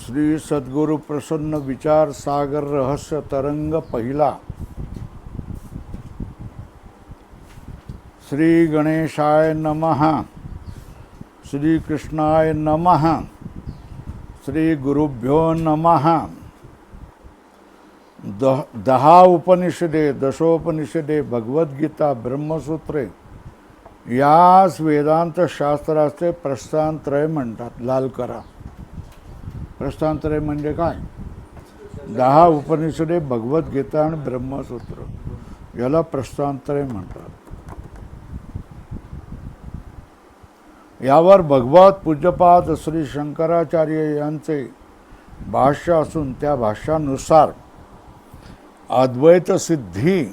श्री सद्गुरु प्रसन्न विचार सागर रहस्य तरंग पहिला। श्री गणेशाय नमः, श्री कृष्णाय नमः, श्री गुरुभ्यो नमः। 10 उपनिषदे, दशोपनिषदे, भगवद्गीता, ब्रह्मसूत्रे यास वेदांत शास्त्राचे प्रस्थानत्रय म्हणतात। लाल करा। प्रस्थानत्रय म्हणजे काय? 10 उपनिषदे, भगवद्गीता आणि ब्रह्मसूत्र याला प्रस्थानत्रय म्हणतात। यावर भगवत पूज्यपाद श्री शंकराचार्य यांचे भाष्य असून त्या भाष्यानुसार अद्वैत सिद्धी,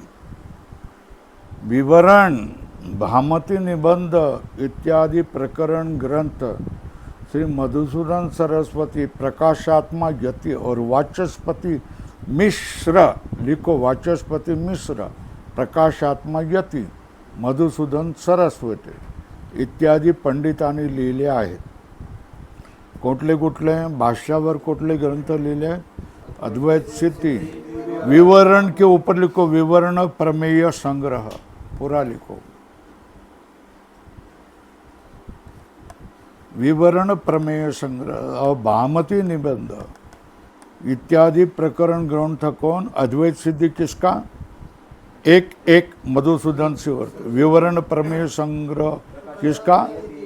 विवरण, भामती निबंध इत्यादी प्रकरण ग्रंथ श्री मधुसूदन सरस्वती, प्रकाशात्मा यति और वाचस्पति मिश्र, लिखो वाचस्पति मिश्र, प्रकाशात्मा यति, मधुसूदन सरस्वती इत्यादी पंडितांनी लिहिले आहेत। कुठले कुठले भाष्यावर कुठले ग्रंथ लिहिले? अद्वैत सिद्धि, विवरण के ऊपर लिखो विवरण प्रमेय संग्रह, पूरा लिखो विवरण प्रमेय संग्रह और भामती निबंध इत्यादि प्रकरण ग्रंथ कौन? अद्वैत सिद्धि किसका? एक मधुसूदन सिवर्त। विवरण प्रमेय संग्रह किसका?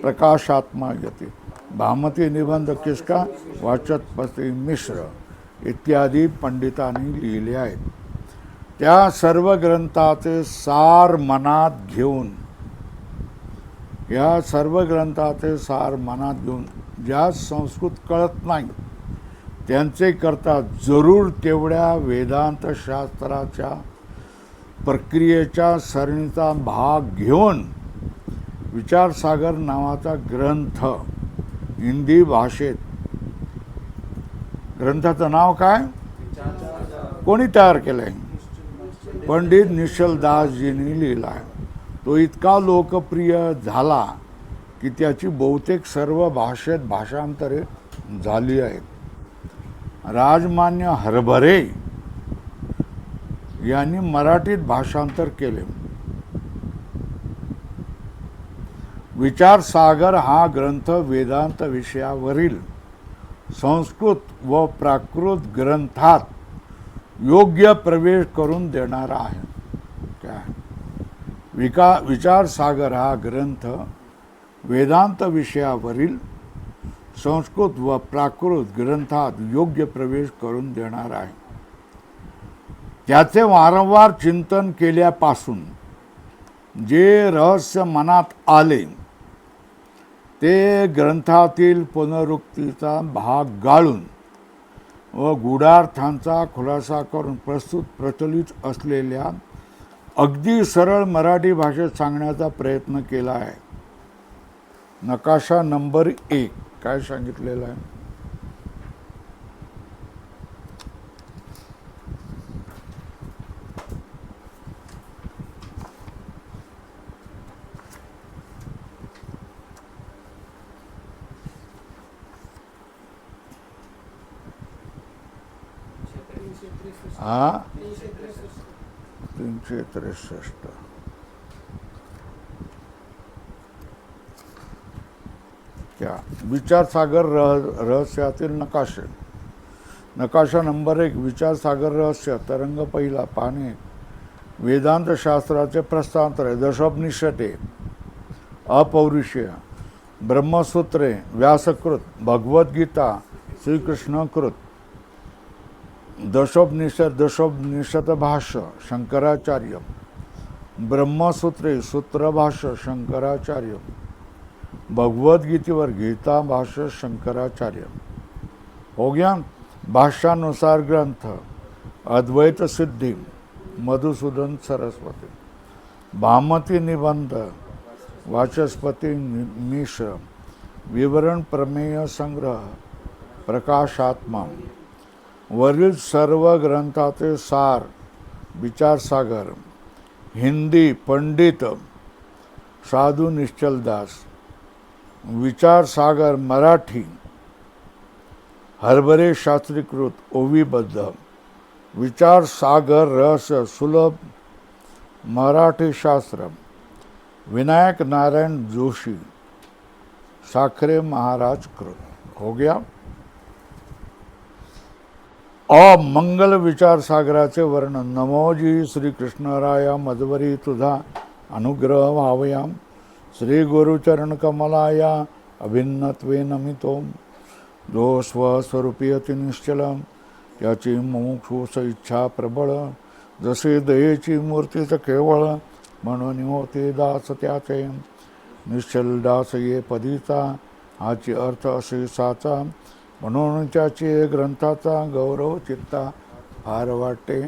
प्रकाशात्मा यति। भामती निबंध किसका? वाचस्पति मिश्र इत्यादी पंडितांनी लिहिले आहेत। त्या सर्व ग्रंथाचे सार मनात घेऊन, या सर्व ग्रंथाचे सार मनात घेऊन ज्या संस्कृत कळत नाही त्यांचे करता जरूर तेवढ्या वेदांत शास्त्राच्या प्रक्रियेच्या सरणीचा भाग घेऊन विचारसागर नावाचा ग्रंथ हिंदी भाषेत, ग्रंथाचं नाव काय? कोणी तयार केलंय? पंडित निश्चलदासजींनी लिहिला आहे। तो इतका लोकप्रिय झाला की त्याची बहुतेक सर्व भाषेत भाषांतरे झाली आहेत। राजमान्य हरभरे यांनी मराठीत भाषांतर केले। विचारसागर हा ग्रंथ वेदांत विषयावरील संस्कृत व प्राकृत ग्रंथात योग्य प्रवेश करून देणारा आहे। काय? विचारसागर हा ग्रंथ वेदांत विषयावरील संस्कृत व प्राकृत ग्रंथात योग्य प्रवेश करून देणार आहे। त्याचे वारंवार चिंतन केल्यापासून जे रहस्य मनात आले ते ग्रंथातील पुनरुक्तीचा भाग गाळून व गूढार्थांचा खुलासा करून प्रचलित असलेल्या अगदी सरळ मराठी भाषेत सांगण्याचा प्रयत्न केला आहे। नकाशा नंबर 1 काय सांगितलेला आहे? हा 363 क्या? विचारसागर रहस्यातील नकाशे। नकाशा नंबर 1 विचारसागर रहस्य तरंग पहिला, पाने वेदांत शास्त्राचे प्रस्थानत्रय, दशोपनिषदे, अपौरुषेय, ब्रह्मसूत्रे, व्यासकृत, भगवद्गीता, श्रीकृष्णकृत, दशोपनिषद भाष्य शंकराचार्य, ब्रह्मसूत्रे सूत्रभाष्य शंकराचार्य, भगवद्गीतेवर गीता भाष्य शंकराचार्य। हो गया। भाष्यानुसार ग्रंथ अद्वैत सिद्धि, मधुसूदन सरस्वती, भामती निबंध, वाचस्पति मिश्र, विवरण प्रमेय संग्रह, प्रकाशात्मा। वरील सर्व ग्रंथाचे सार विचारसागर, हिंदी पंडित साधू निश्चलदास, विचारसागर मराठी हरभरे शास्त्रीकृत ओवीबद्ध विचार सागर रहस्य सुलभ मराठी शास्त्र विनायक नारायण जोशी साखरे महाराज कृत हो गया। अमंगल विचार सागराचे वर्णन। नमोजी श्री कृष्णराया मधवरी तुझा अनुग्रह व्हावया श्री गुरुचरण कमलाया अभिन्नत्वे नमितो जो स्वस्वरूपी अति निश्चल त्याची मोक्षोस इच्छा प्रबळ जसे दयेची मूर्तीच केवळ म्हणून होते दास त्याचे निश्चल दास ये पदीचा हाची अर्थ असे साचा म्हणून त्याची ग्रंथाचा गौरव चित्ता फार वाटते।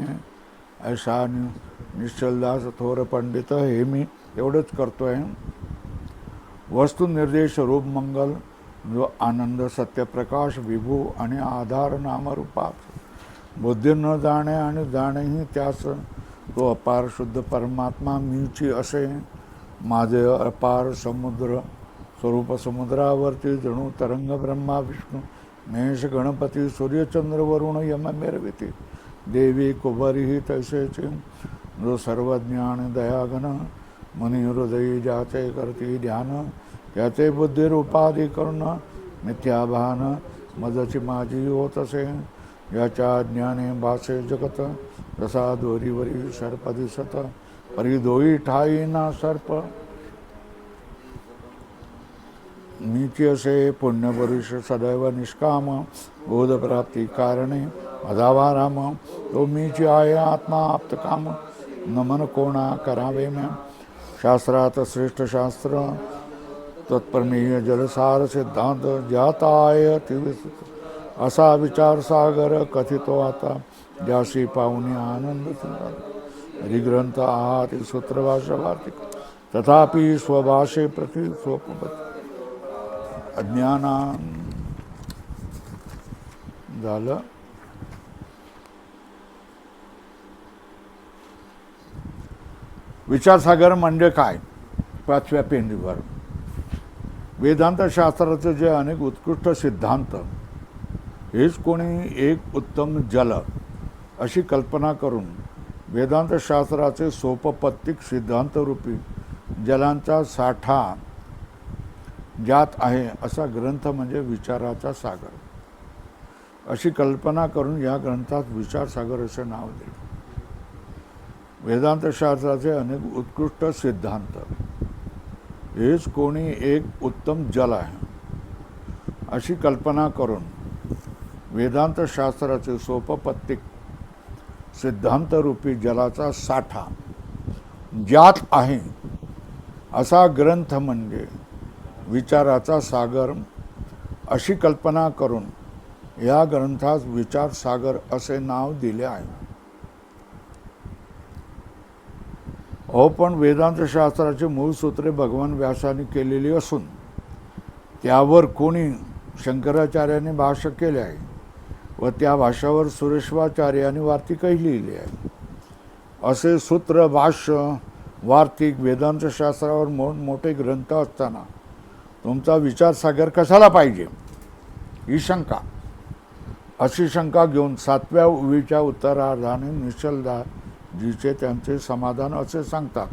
ऐसा निश्चलदास थोर पंडित हे मी एवढंच करतोय। वस्तु निर्देश रूप मंगल जो आनंद सत्यप्रकाश विभू आणि आधार नामरूपात बुद्धी न जाणे आणि जाणेही त्यास तो अपार शुद्ध परमात्मा मीची असे माझे अपार समुद्र स्वरूप समुद्रावरती जणू तरंग ब्रह्मा विष्णू महेश गणपती सूर्यचंद्र वरुण यम मेरविती देवी कुबरीही तैसेचे जो सर्वज्ञ आणि दयाघन मनी हृदयी ज्याचे करती ध्यान त्याचे बुद्धिरूपादी कर्ण मिथ्याभान मजची माझी होत असे याच्या ज्ञाने भासे जगत जसा दोरीवरी सर्प दिसत परी दोई ठाई ना सर्प मीची असे पुण्यपुरुष सदैव निष्काम बोधप्राप्ती कारणे मदावाराम तो मीची आहे आत्मा आप्तकाम नमन कोणा करावे मैं शास्त्रात श्रेष्ठ शास्त्र तत्प्रमेय जलसार सिद्धांत ज्याता आहे तिविस्त असा विचार सागर कथितो आता ज्याशी पाहुणे आनंद हरिग्रंथ आहात सूत्रभाषा वार्तिक तथापि स्वभाषे प्रति स्वपत अज्ञाना झालं। विचारसागर म्हणजे काय? 5व्या पेंडीवर वेदांत शास्त्राचे जे अनेक उत्कृष्ट सिद्धांत हेच कोणी एक उत्तम जल अशी कल्पना करून वेदांत शास्त्राचे सोपपत्तिक सिद्धांतरूपी जलांचा साठा ज्यात आहे असा ग्रंथ म्हणजे विचाराचा सागर अशी कल्पना करून या ग्रंथात विचारसागर असे नाव दिले। वेदांत शास्त्राचे अनेक उत्कृष्ट सिद्धांत हेच कोणी एक उत्तम जल आहे अशी कल्पना करून वेदांत शास्त्राचे सोपपत्तिक सिद्धांतरूपी जलाचा साठा ज्यात आहे असा ग्रंथ म्हणजे विचाराचा सागर अशी कल्पना करून या ग्रंथास विचार सागर असे नाव दिले आहे। पण वेदांत शास्त्राचे मूळ सूत्रे भगवान व्यासाने केलेली असून त्यावर कोणी शंकराचार्यांनी भाष्य केले आहे व त्या भाष्यावर सुरेश्वाचार्यांनी वार्तिकही लिहिली आहे। असे सूत्र भाष्य वार्तिक वेदांत शास्त्रावर मोठे ग्रंथ असताना तुमचा विचार सागर कशाला पाहिजे ही शंका अशी शंका घेऊन 7व्या उवीच्या उत्तरार्धाने निश्चलदासजीचे त्यांचे समाधान असे सांगतात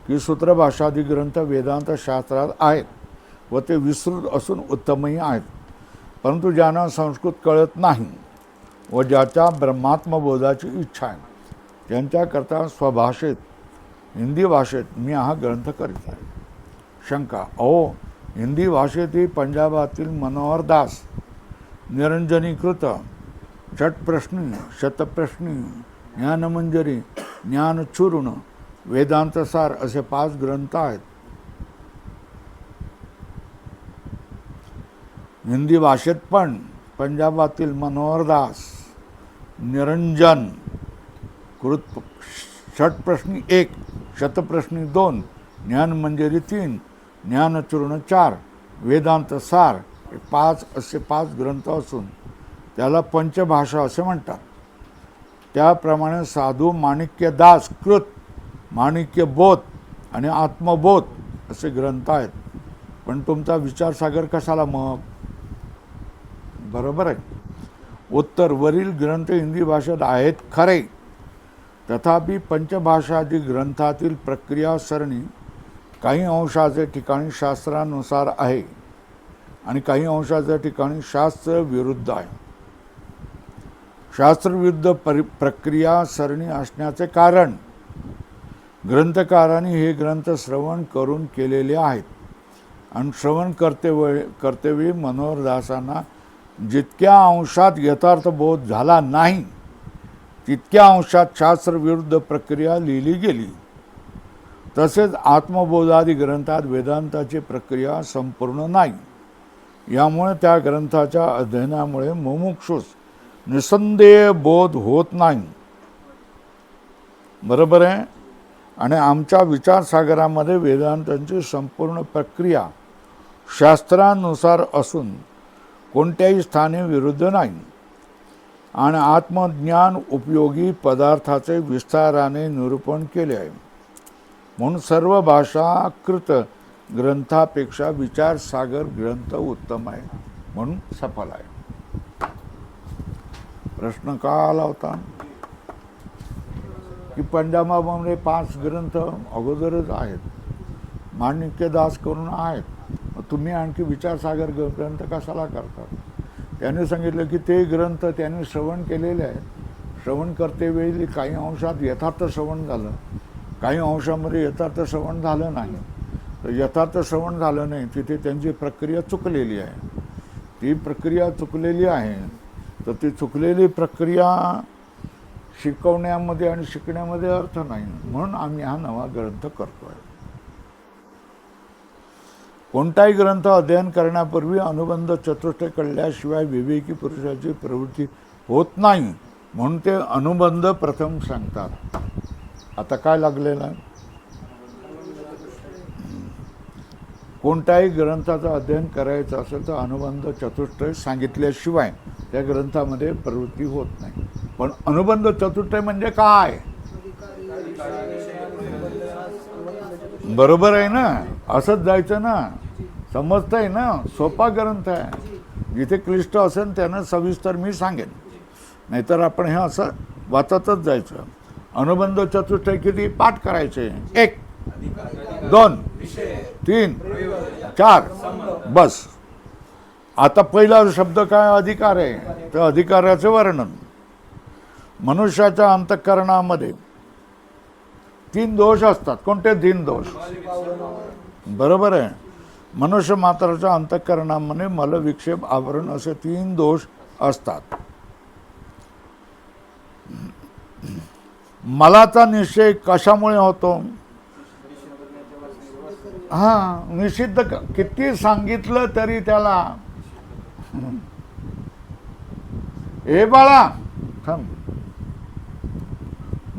की सूत्रभाषादी ग्रंथ वेदांत शास्त्रात आहेत व ते विस्तृत असून उत्तमही आहेत, परंतु ज्यांना संस्कृत कळत नाही व ज्याच्या ब्रह्मात्मबोधाची इच्छा आहे त्यांच्याकरता स्वभाषेत हिंदी भाषेत मी हा ग्रंथ करीत आहे। शंका हिंदी भाषेतील पंजाबातील मनोहर दास निरंजनीकृत षटप्रश्नी शतप्रश्नी ज्ञानमंजरी ज्ञानचूर्ण वेदांतसार असे 5 ग्रंथ आहेत। हिंदी भाषेत पण पंजाबातील मनोहरदास निरंजन कृत षटप्रश्नी 1 शतप्रश्नी 2 ज्ञानमंजरी 3 ज्ञानचूर्ण 4 वेदांत सार 5 असे 5 ग्रंथ असून त्याला पंचभाषा असे म्हणतात। त्याप्रमाणे साधू माणिक्यदास कृत माणिक्यबोध आणि आत्मबोध असे ग्रंथ आहेत। पण तुमचा विचारसागर कशाला मग बरोबर आहे. उत्तर, वरील ग्रंथ हिंदी भाषेत आहेत खरे, तथापि पंचभाषादी ग्रंथातील प्रक्रिया सरणी काही अंशाचे ठिकाणी शास्त्रानुसार आहे आणि काही अंशाच्या ठिकाणी शास्त्र विरुद्ध आहे. शास्त्रविरुद्ध प्रक्रिया सरणी असण्याचे कारण, ग्रंथकारांनी हे ग्रंथ श्रवण करून केलेले आहेत आणि श्रवण कर्तव्य मनोहरदासांना जितक्या अंशात यथार्थ बोध झाला नाही तितक्या अंशात शास्त्रविरुद्ध प्रक्रिया लिहिली गेली. तसेच आत्मबोधादी ग्रंथात वेदांताची प्रक्रिया संपूर्ण नाही. यामुळे त्या ग्रंथाच्या अध्ययनामुळे मुमुक्षुस निसंदेह बोध होत नाही. बरोबर आहे. आणि आमच्या विचारसागरामध्ये वेदांतांची संपूर्ण प्रक्रिया शास्त्रानुसार असून कोणत्याही स्थानी विरुद्ध नाही आणि आत्मज्ञान उपयोगी पदार्थाचे विस्ताराने निरूपण केले आहे. म्हणून सर्व भाषाकृत ग्रंथापेक्षा विचारसागर ग्रंथ उत्तम आहे, म्हणून सफल आहे. प्रश्न का आला होता की पंजाबामध्ये 5 ग्रंथ अगोदरच आहेत, माणिक्यदास करून आहेत, तुम्ही आणखी विचारसागर ग्रंथ कशाला करतात? त्यांनी सांगितलं की ते ग्रंथ त्यांनी श्रवण केलेले आहेत. श्रवण करतेवेळी काही अंशात यथार्थ श्रवण झालं, काही अंशामध्ये यथार्थ श्रवण झालं नाही. तर यथार्थ श्रवण झालं नाही तिथे त्यांची प्रक्रिया चुकलेली आहे. ती प्रक्रिया चुकलेली आहे, तर ती चुकलेली प्रक्रिया शिकवण्यामध्ये आणि शिकण्यामध्ये अर्थ नाही. म्हणून आम्ही हा नवा ग्रंथ करतोय. कोणताही ग्रंथ अध्ययन करण्यापूर्वी अनुबंध चतुष्टय कळल्याशिवाय विवेकी पुरुषाची प्रवृत्ती होत नाही, म्हणून ते अनुबंध प्रथम सांगतात. आता काय लागलेलं आहे? कोणत्याही ग्रंथाचं अध्ययन करायचं असेल तर अनुबंध चतुष्टय सांगितल्याशिवाय त्या ग्रंथामध्ये प्रवृत्ती होत नाही. पण अनुबंध चतुष्टय म्हणजे काय? बरोबर आहे ना? असंच जायचं ना, समजतंय ना? सोपा ग्रंथ आहे. जिथे क्लिष्ट असेल त्यानं सविस्तर मी सांगेन, नाहीतर आपण हे असं वाचतच जायचं. अनुबंध चतुष्टय किती पाठ करायचे? 1 2 3 4 बस. आता पहिला शब्द काय? अधिकार आहे. तर अधिकाराचे वर्णन. मनुष्याच्या अंतःकरणामध्ये 3 दोष असतात. कोणते 3 दोष? बरोबर आहे. मनुष्य मात्राच्या अंतःकरणामध्ये मल, विक्षेप, आवरण असे 3 दोष असतात. मलाचा निश्चय कशामुळे होतो? निषिद्ध किती सांगितलं तरी त्याला, ए बाळा थांब,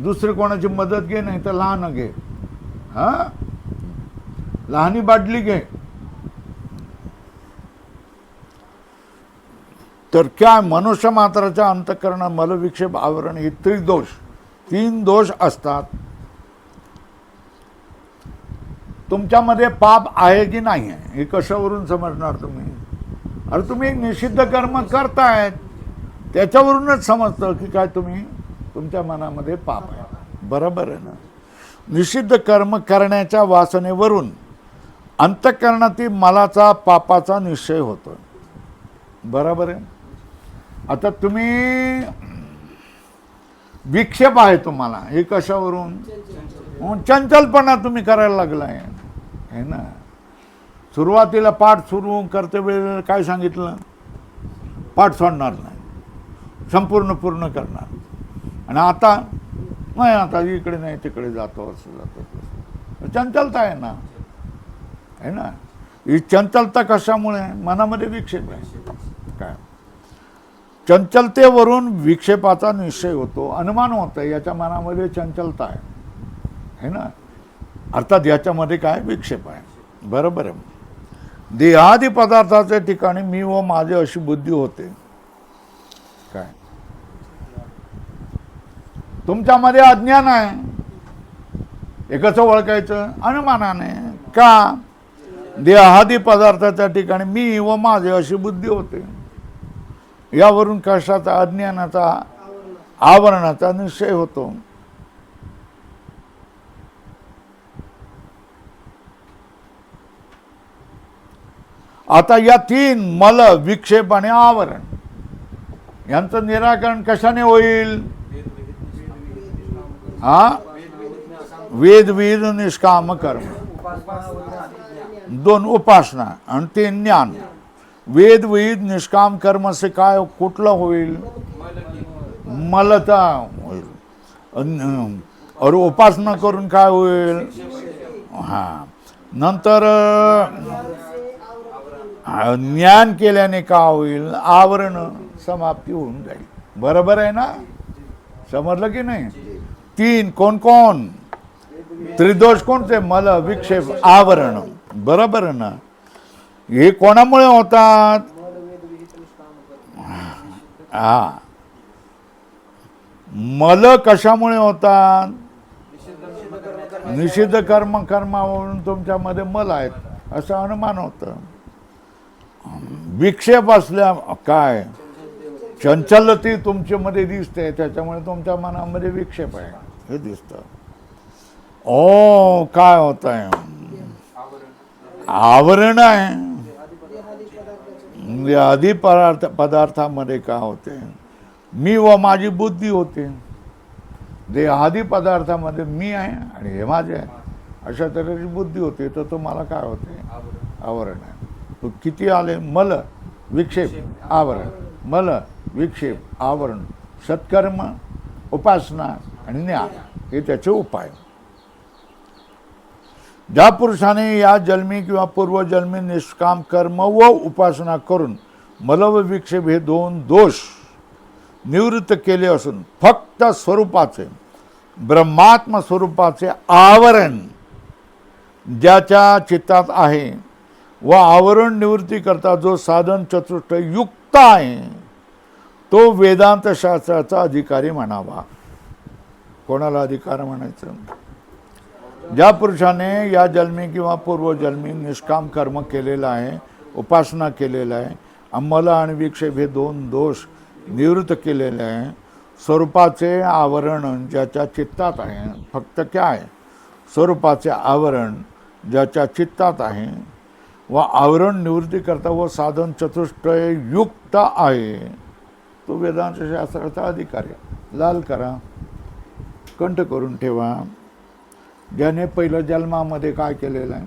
दुसरी कोणाची मदत घे, नाही तर लहान घे, लहानी बाटली घे. तर काय मनुष्य मात्राच्या अंतःकरणात मलविक्षेप, आवरण हे 3 दोष असतात. तुमच्यामध्ये पाप आहे की नाही आहे हे कशावरून समजणार तुम्ही? अरे तुम्ही एक निषिद्ध कर्म करतायत, त्याच्यावरूनच समजतं की काय तुम्ही तुमच्या मनामध्ये पाप आहे. बरोबर आहे ना? निषिद्ध कर्म करण्याच्या वासनेवरून अंतःकरणातील मलाचा, पापाचा निश्चय होतो. बरोबर आहे. आता तुम्ही विक्षेप आहे तुम्हाला, हे कशावरून? चंचलपणा तुम्ही करायला लागलाय है ना. सुरुवातीला पाठ सुरू करते वेळेला काय सांगितलं? पाठ सोडणार नाही, संपूर्ण पूर्ण करणार. आणि आता नाही, आता इकडे नाही तिकडे जातो, असं जातो. चंचलता आहे ना, है ना. ही चंचलता कशामुळे? मनामध्ये विक्षेप आहे. काय? चंचलतेवरून विक्षेपाचा निश्चय होतो, अनुमान होतं याच्या मनामध्ये चंचलता आहे, है ना. अर्थात याच्यामध्ये काय? विक्षेप आहे. बरोबर आहे. देहादी पदार्थाच्या ठिकाणी मी व माझे अशी बुद्धी होते. काय? तुमच्यामध्ये अज्ञान आहे. हे कसं ओळखायचं? अनुमानाने. का? देहादी पदार्थाच्या ठिकाणी मी व माझे अशी बुद्धी होते. यावरून कशाचा? अज्ञानाचा, आवरणाचा निश्चय होतो. आता या तीन मल, विक्षेप आणि आवरण यांचं निराकरण कशाने होईल? हा, वेद वेद निष्काम कर्म, दोन उपासना आणि तीन ज्ञान. वेद वेद निष्काम कर्म से काय कुठलं होईल? मलता होईल. और उपासना करून काय होईल? हा, नंतर ज्ञान केल्याने काय होईल? आवरण समाप्ती होऊन जाईल. बरोबर आहे ना? समजलं की नाही? तीन कोण कोण? त्रिदोष कोणते? मल, विक्षेप, आवरण. बरोबर आहे ना? हे कोणामुळे होतात? हा, मल कशामुळे होतात? निषिद्ध कर्म, कर्मावरून तुमच्यामध्ये मल आहेत असं अनुमान होतं. विक्षेप असल्या काय? चंचलती तुमच्यामध्ये दिसते, त्याच्यामुळे तुमच्या मनामध्ये विक्षेप आहे हे दिसतं. ओ काय होत आहे? आवरण आहे. आधी पदार्थामध्ये काय होते? मी व माझी बुद्धी होते. देहादी पदार्थामध्ये मी आहे आणि हे माझे आहे, अशा तऱ्हेची बुद्धी होते. तर तुम्हाला काय होते? आवरण आहे. तो किती आले? मल, विक्षेप, आवरण. मल, विक्षेप, आवरण, सत्कर्म, उपासना आणि ज्ञान हे त्याचे उपाय. ज्या पुरुषाने या जन्मी किंवा पूर्वजन्मी निष्काम कर्म व उपासना करून मल व विक्षेप हे दोन दोष निवृत्त केले असून फक्त स्वरूपाचे, ब्रह्मात्म स्वरूपाचे आवरण ज्याच्या चित्तात आहे व आवरण निवृत्ती करता जो साधन चतुष्ट युक्त आहे तो वेदांत शास्त्राचा अधिकारी म्हणावा. कोणाला अधिकार म्हणायचं? ज्या पुरुषाने या जन्मी किंवा पूर्वजन्मी निष्काम कर्म केलेलं आहे, उपासना केलेलं आहे, अंमल आणि विक्षेप हे दोन दोष निवृत्त केलेले आहे, स्वरूपाचे आवरण ज्याच्या चित्तात आहे, फक्त काय? स्वरूपाचे आवरण ज्याच्या चित्तात आहे व आवरण निवृत्ती करता व साधन चतुष्टय युक्त आहे तो वेदांत शास्त्राचा अधिकारी. लाल करा, कंठ करून ठेवा. ज्याने पहिलं जन्मामध्ये काय केलेलं आहे?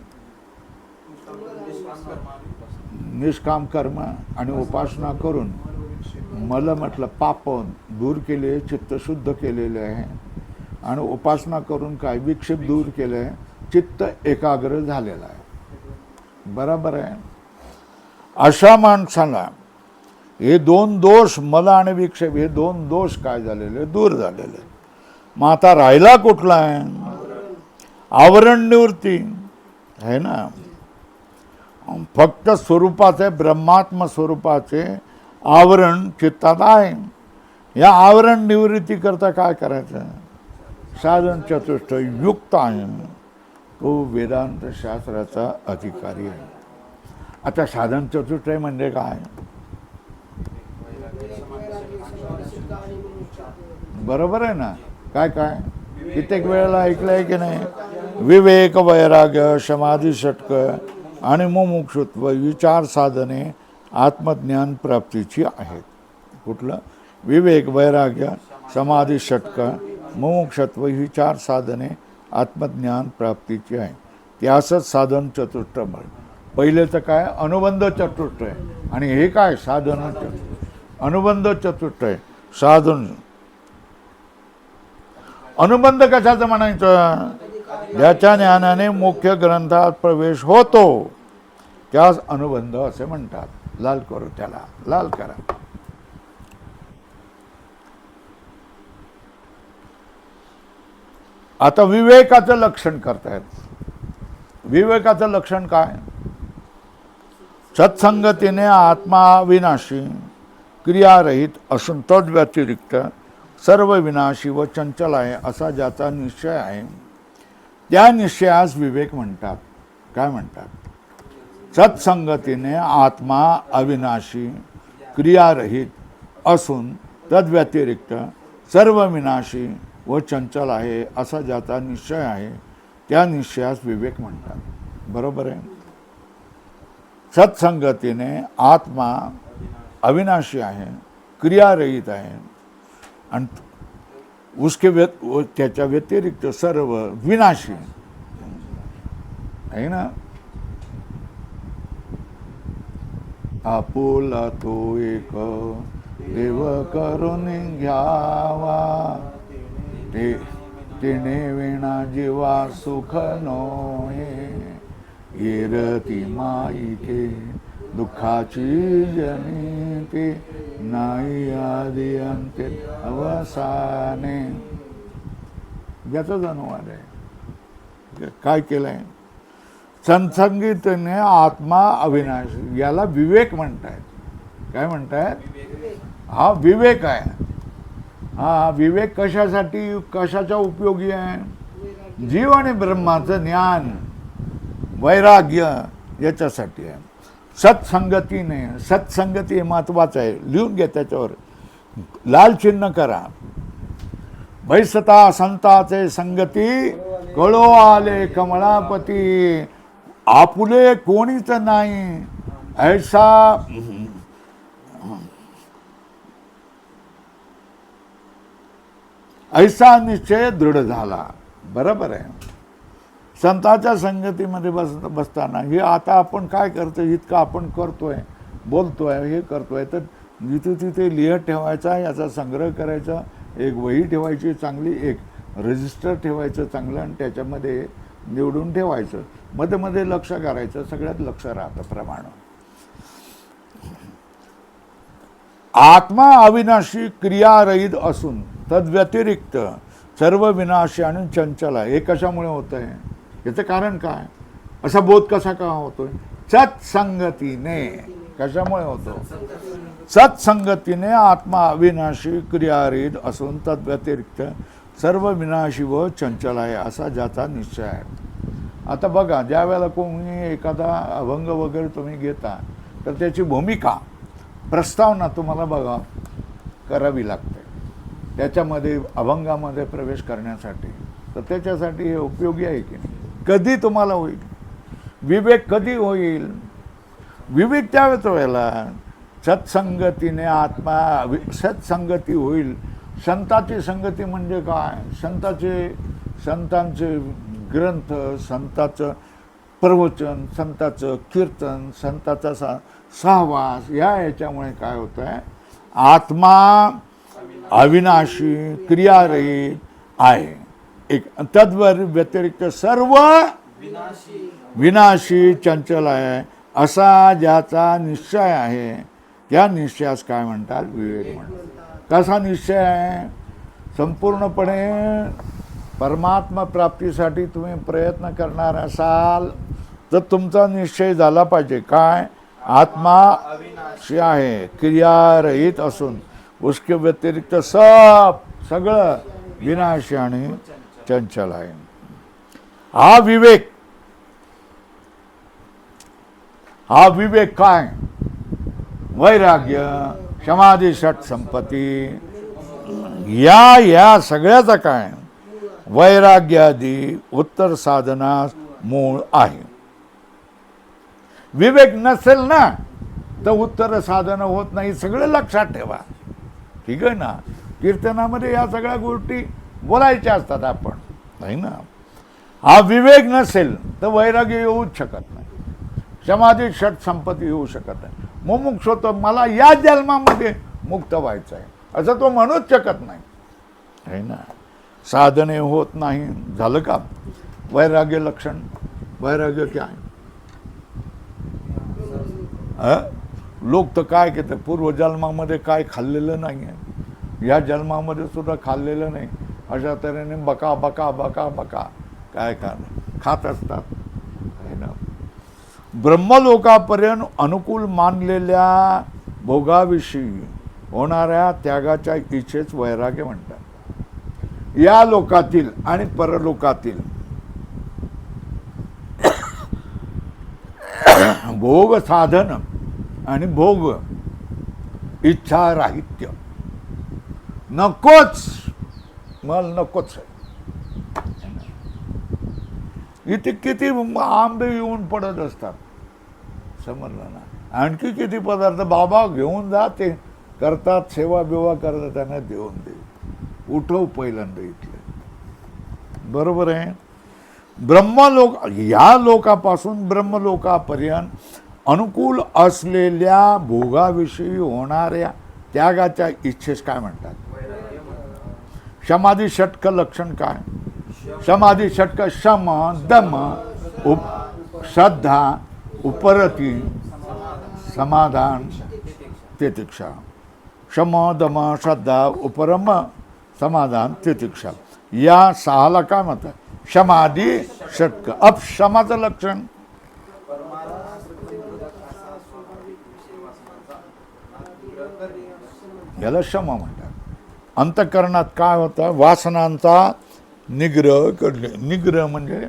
निष्काम कर्म आणि उपासना करून मल म्हटलं पाप दूर केले, चित्त शुद्ध केलेले आहे आणि उपासना करून काय? विक्षेप दूर केले, चित्त एकाग्र झालेलं आहे. बरोबर आहे? अशा माणसाला हे दोन दोष, मल आणि विक्षेप हे दोन दोष काय झालेले? दूर झालेले. मग आता राहिला कुठला आहे? आवरण निवृत्ती आहे ना. फक्त स्वरूपाचे, ब्रह्मात्म स्वरूपाचे आवरण चित्तात आहे. या आवरण निवृत्ती करता काय करायचं? साधन चतुष्ट युक्त आहे तो वेदांत शास्त्राचा अधिकारी आहे. आता साधन चतुष्टय म्हणजे काय? बरोबर आहे ना? काय काय कित्येक वेळेला ऐकलं आहे की नाही? विवेक, वैराग्य, समाधी षटक आणि मुमुक्षुत्व ही चार साधने आत्मज्ञान प्राप्तीची आहेत. कुठलं? विवेक, वैराग्य, समाधी षटक, मुमुक्षत्व ही चार साधने आत्मज्ञान प्राप्तीची आहे. त्यासच साधन चतुष्ट म्हण. पहिलेचं काय? अनुबंध चतुष्ट आहे आणि हे काय? साधन अनुबंध चतुष्ट आहे. साधन अनुबंध कशाचं म्हणायचं? ज्याच्या ज्ञानाने मुख्य ग्रंथात प्रवेश होतो त्यास अनुबंध असे म्हणतात. लाल करू त्याला, लाल करा. आता विवेकाचं लक्षण करतायत. विवेकाचं लक्षण काय? सत्संगतीने आत्मा विनाशी, क्रियारहित असून तद्व्यतिरिक्त सर्व विनाशी व चंचल आहे असा ज्याचा निश्चय आहे त्या निश्चयास विवेक म्हणतात. काय म्हणतात? सत्संगतीने आत्मा अविनाशी, क्रियारहित असून तद्व्यतिरिक्त सर्व विनाशी व चंचल आहे असा ज्याचा निश्चय आहे त्या निश्चयास विवेक म्हणतात. बरोबर आहे. सत्संगतीने आत्मा अविनाशी आहे, क्रियारहित आहे आणि त्याच्या व्यतिरिक्त सर्व विनाशी आहे ना. आपुला तो एक देव करून घ्यावा, तिने विना जीवा सुख नोहे, येरती माईके दुःखाची जनिते, नाही आदि अंते अवसाने. याचाच अनुवाद आहे. काय केलंय? सत्संगीतने आत्मा अविनाशी, याला विवेक म्हणतायत. काय म्हणतायत? हा विवेक आहे. हा विवेक कशासाठी, कशाचा उपयोगी आहे? जीव आणि ब्रह्माचं ज्ञान, वैराग्य याच्यासाठी आहे. सत्संगतीने, सत्संगती हे महत्वाचं आहे. लिहून घ्या, त्याच्यावर लाल चिन्ह करा. भैसता संताचे संगती, कळो आले कमळापती, आपुले कोणीच नाही ऐसा निश्चय दृढ झाला. बरोबर आहे. संतांच्या संगतीमध्ये बसताना हे आता आपण काय करतो, इतकं आपण करतोय, बोलतोय, हे करतोय, तर जिथे तिथे लिहत ठेवायचा, याचा संग्रह करायचा, एक वही ठेवायची चांगली, एक रजिस्टर ठेवायचं चांगलं आणि त्याच्यामध्ये निवडून ठेवायचं. मध्ये मध्ये लक्ष करायचं, सगळ्यात लक्ष राहतं प्रमाण. आत्मा अविनाशी क्रियारहित असून तद्व्यतिरिक्त सर्व विनाशी आणि चंचल आहे. हे कशामुळे होत आहे? याचं कारण काय? असा बोध कसा का होतोय? सत्संगतीने. कशामुळे होतो? सत्संगतीने आत्मा अविनाशी क्रियारहित असून तद्व्यतिरिक्त सर्व विनाशी व चंचल आहे असा ज्याचा निश्चय आहे. आता बघा, ज्या वेळेला कोणी एखादा अभंग वगैरे तुम्ही घेता तर त्याची भूमिका, प्रस्तावना तुम्हाला बघा करावी लागते त्याच्यामध्ये, अभंगामध्ये प्रवेश करण्यासाठी. तर त्याच्यासाठी हे उपयोगी आहे की नाही? कधी तुम्हाला होईल विवेक? कधी होईल विवेक? त्यावेळेस वेळेला सत्संगतीने आत्मा सत्संगती होईल. संतांची संगती म्हणजे काय? संतांचे ग्रंथ, संतांचं प्रवचन, संतांचं कीर्तन, संतांचा सहवास, याच्यामुळे काय होतं आहे? आत्मा अविनाशी क्रियारहित आहे. एक तद्वर व्यतिरिक्त सर्व विनाशी चंचल आहे असा ज्याचा निश्चय आहे त्या निश्चयास काय म्हणतात? विवेक म्हणतात. कसा निश्चय आहे? संपूर्णपणे परमात्मा प्राप्तीसाठी तुम्ही प्रयत्न करणार असाल तर तुमचा निश्चय झाला पाहिजे. काय? आत्मा अविनाशी आहे, क्रियारहित असून उसके व्यतिरिक्त सगळं विनाशी आणि चंचल आहे. हा विवेक काय? वैराग्य, समाधी, षट संपत्ती, या सगळ्याचा काय? वैराग्यादी उत्तर साधनास मूळ आहे. विवेक नसेल ना तर उत्तर साधन होत नाही. सगळं लक्षात ठेवा. ठीक आहे ना? कीर्तनामध्ये या सगळ्या गोष्टी बोलायच्या असतात आपण, नाही ना? हा विवेक नसेल तर वैराग्य येऊच शकत नाही, समाधी षट संपत्ती येऊ शकत नाही. मुमुक्ष होतो, मला या जन्मामध्ये मुक्त व्हायचं आहे असं तो म्हणूच शकत नाही, आहे ना? साधने होत नाही. झालं का? वैराग्य लक्षण. वैराग्य काय? लोक तर काय कहते, पूर्वजन्मामध्ये काय खाल्लेलं नाही आहे, या जन्मामध्ये सुद्धा खाल्लेलं नाही, अशा तऱ्हेने बका बका बका बका काय खात असतात, आहे ना? ब्रह्मलोकापर्यंत अनुकूल मानलेल्या भोगाविषयी होणाऱ्या त्यागाच्या इच्छेच वैराग्य म्हणतात. या लोकातील आणि परलोकातील भोग साधन आणि भोग इच्छा राहित्य, नकोच, मला नकोच आहे. इथे किती आंबे येऊन पडत असतात, समजलं ना. आणखी किती पदार्थ बाबा घेऊन जा, ते करतात, सेवा बिवा करतात, त्यांना देऊन दे, उठव पहिल्यांदा इथले. बरोबर आहे. ब्रह्मलोक, या लोकापासून ब्रह्मलोकापर्यंत अनुकूल असलेल्या भोगाविषयी होणाऱ्या त्यागाच्या इच्छेस काय म्हणतात? समाधी षटक लक्षण काय? समाधी षटक शम, दम, श्रद्धा, उपरती, समाधान, तितिक्षा. शम, दम, श्रद्धा, उपरम, समाधान, तितिक्षा. या 6ला काय म्हणतात? समाधी षटक. अपशमाचं लक्षण याला शम म्हणतात. अंतःकरणात काय होतं? वासनांचा निग्रह करणे. निग्रह म्हणजे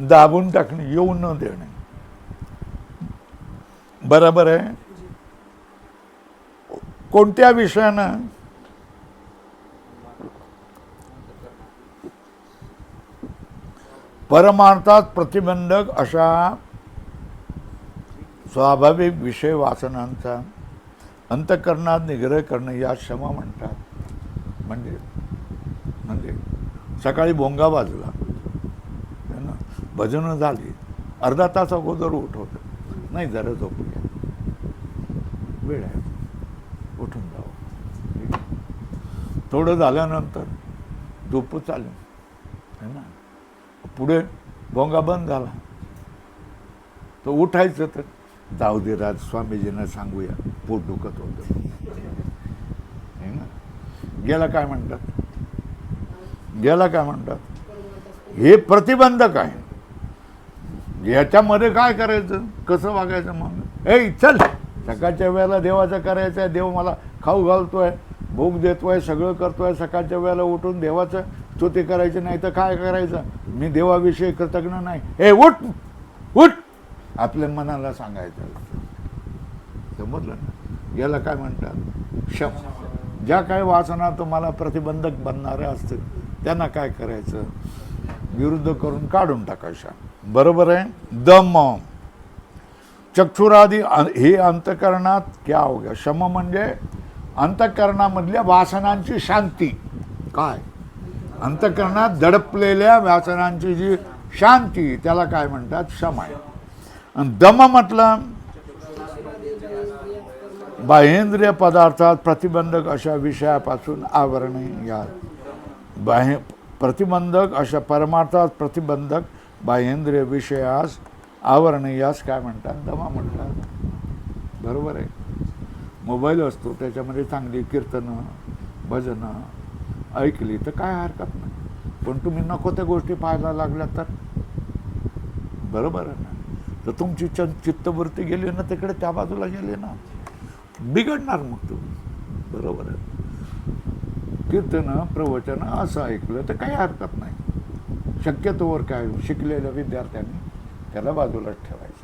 दाबून टाकणे, येऊ न देणे. बरोबर आहे. कोणत्या विषयानं? परमार्थात प्रतिबंधक अशा स्वाभाविक विषय वासनांचा अंतःकरणात निग्रह करणे या क्षमा म्हणतात. म्हणजे म्हणजे सकाळी भोंगा वाजला ना, भजनं झाली, अर्धा तास अगोदर उठवतं, नाही जरा झोपूया, वेळ आहे, उठून जावं. थोडं झाल्यानंतर झोप चालेल है ना. पुढे भोंगा बंद झाला तर उठायचं, तर जाऊ दे राज, स्वामीजींना सांगूया, पोट दुखत होतं है ना. गेला काय म्हणतात? गेला काय म्हणतात? हे प्रतिबंधक आहे. याच्यामध्ये काय करायचं, कसं वागायचं? मग ए चल, सकाळच्या वेळेला देवाचं करायचं आहे, देव मला खाऊ घालतोय, भोग देतोय, सगळं करतोय, सकाळच्या वेळेला उठून देवाचं स्तुती करायचं, नाही तर काय करायचं, मी देवाविषयी कृतज्ञ नाही, हे उठ उठ, आपल्या मनाला सांगायचं. समजलं ना. याला काय म्हणतात? शम. ज्या काही वासना तुम्हाला प्रतिबंधक बनणाऱ्या असतील त्यांना काय करायचं? विरुद्ध करून काढून टाकायच्या. बरोबर आहे. दम, चक्षुरादी हे अंतःकरणात क्या हो गया? शम म्हणजे अंतःकरणामधल्या वासनांची शांती. काय? अंतःकरणात दडपलेल्या वासनांची जी शांती, त्याला काय म्हणतात? शम आहे. आणि दम म्हटलं बाहेंद्रिय पदार्थात प्रतिबंधक अशा विषयापासून आवरणे. या प्रतिबंधक अशा परमार्थात प्रतिबंधक बाहेंद्रिय विषयास आवरणे, यास काय म्हणतात? दमा म्हणतात. बरोबर आहे. मोबाईल असतो, त्याच्यामध्ये चांगली कीर्तनं, भजनं ऐकली तर काय हरकत नाही, पण तुम्ही नको त्या गोष्टी पाहायला लागल्या तर, बरोबर आहे ना, तर तुमची चित्तवृत्ती गेली ना तिकडे, त्या बाजूला गेली ना, बिघडणार मग तुम्ही. बरोबर आहे. कीर्तनं, प्रवचनं असं ऐकलं तर काही हरकत नाही. शक्यतोवर काय शिकलेल्या विद्यार्थ्यांनी त्याला बाजूलाच ठेवायचं.